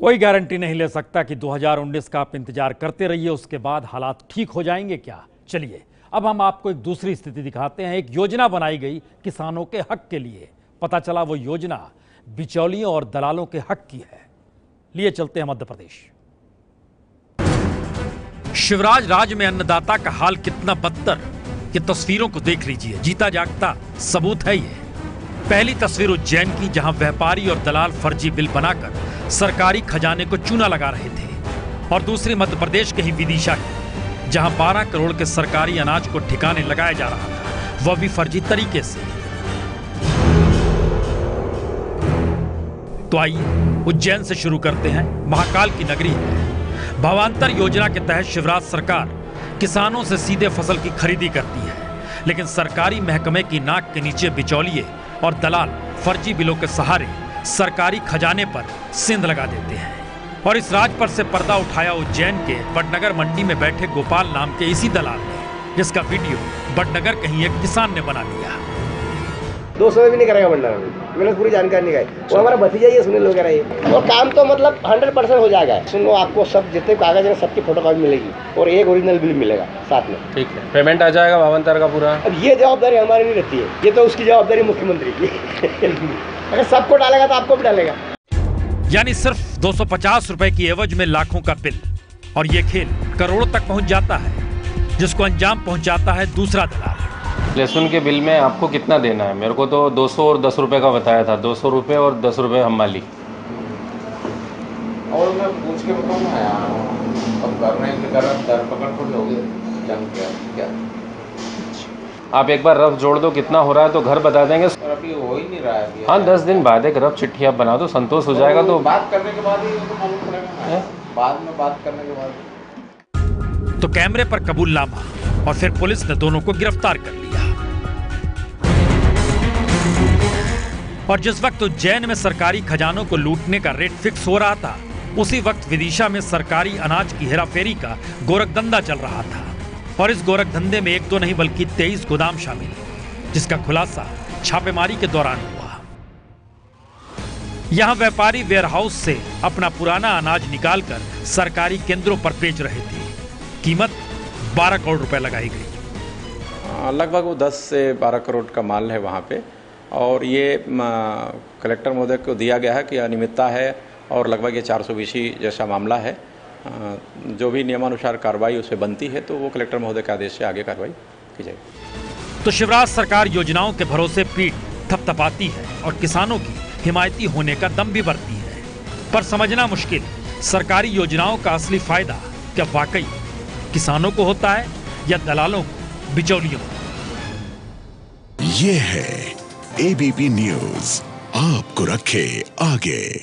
कोई गारंटी नहीं ले सकता कि 2019 का आप इंतजार करते रहिए, उसके बाद हालात ठीक हो जाएंगे क्या। चलिए अब हम आपको एक दूसरी स्थिति दिखाते हैं। एक योजना बनाई गई किसानों के हक के लिए। पता चला वो योजना बिचौलियों और दलालों के हक की है। लिए चलते हैं मध्य प्रदेश। शिवराज राज में अन्नदाता का हाल कितना बदतर, ये तस्वीरों को देख लीजिए। जीता जागता सबूत है ये। पहली तस्वीर उज्जैन की, जहां व्यापारी और दलाल फर्जी बिल बनाकर सरकारी खजाने को चूना लगा रहे थे, और दूसरी मध्य प्रदेश के ही विदिशा की, जहां 12 करोड़ के सरकारी अनाज को ठिकाने लगाया जा रहा था, वह भी फर्जी तरीके से। तो आइए उज्जैन से शुरू करते हैं। महाकाल की नगरी है। भावांतर योजना के तहत शिवराज सरकार किसानों से सीधे फसल की खरीदी करती है, लेकिन सरकारी महकमे की नाक के नीचे बिचौलिए और दलाल फर्जी बिलों के सहारे सरकारी खजाने पर सेंध लगा देते हैं। और इस राज पर से पर्दा उठाया उज्जैन के बड़नगर मंडी में बैठे गोपाल नाम के इसी दलाल ने, जिसका वीडियो बड़नगर कहीं एक किसान ने बना लिया। 200 में भी नहीं करेगा बड़नगर में, मैंने पूरी जानकारी निकाली। वो हमारा भतीजा ही सुनील वगैरह है, और काम तो मतलब 100% हो जाएगा। सुनो, आपको सब जितने कागज है सबकी फोटोकॉपी मिलेगी और एक ओरिजिनल बिल मिलेगा साथ में। ठीक है, पेमेंट आ जाएगा भावांतर का पूरा। अब ये जवाबदारी हमारी नहीं रहती है, ये तो उसकी जवाबदारी मुख्यमंत्री की। अगर सबको डालेगा तो आपको भी डालेगा। यानी सिर्फ 250 रुपए की एवज में लाखों का बिल, और ये खेल करोड़ों तक पहुंच जाता है, जिसको अंजाम पहुंचाता है दूसरा दलाल। लहसुन के बिल में आपको कितना देना है? मेरे को तो 200 और 10 रुपए का बताया था। 200 रुपए और 10 रुपए हम मालिक। और मैं पूछ के बताऊँ ना यार, अब करने के कारण दर पकड़ थोड़ी होगी, जंग क्या। आप एक बार रफ जोड़ दो कितना हो रहा है तो घर बता देंगे। और अभी हो ही नहीं रहा है अभी। हाँ, 10 दिन बाद एक रफ चिट्ठी आप बना दो, संतोष हो जाएगा। तो बात करने के बाद ही तो मालूम पड़ेगा ना, बाद में बात करने के बाद। तो कैमरे पर कबूलनामा, और फिर पुलिस ने दोनों को गिरफ्तार कर लिया। और जिस वक्त उज्जैन में सरकारी खजानों को लूटने का रेट फिक्स हो रहा था, उसी वक्त विदिशा में सरकारी अनाज की हेराफेरी का गोरखधंधा चल रहा था। और इस गोरखधंधे में एक दो नहीं बल्कि 23 गोदाम शामिल, जिसका खुलासा छापेमारी के दौरान हुआ। यहां व्यापारी वेयरहाउस से अपना पुराना अनाज निकालकर सरकारी केंद्रों पर बेच रहे थे। कीमत 12 करोड़ रुपए लगाई गई। लगभग वो 10 से 12 करोड़ का माल है वहाँ पे, और ये कलेक्टर महोदय को दिया गया है कि अनियमितता है, और लगभग ये 420 जैसा मामला है। जो भी नियमानुसार कार्रवाई उसे बनती है तो वो कलेक्टर महोदय के आदेश से आगे कार्रवाई की जाएगी। तो शिवराज सरकार योजनाओं के भरोसे पीठ थपथपाती है और किसानों की हिमायती होने का दम भी भरती है, पर समझना मुश्किल सरकारी योजनाओं का असली फायदा क्या वाकई किसानों को होता है या दलालों को, बिचौलियों को। ये है एबीपी न्यूज़, आपको रखे आगे।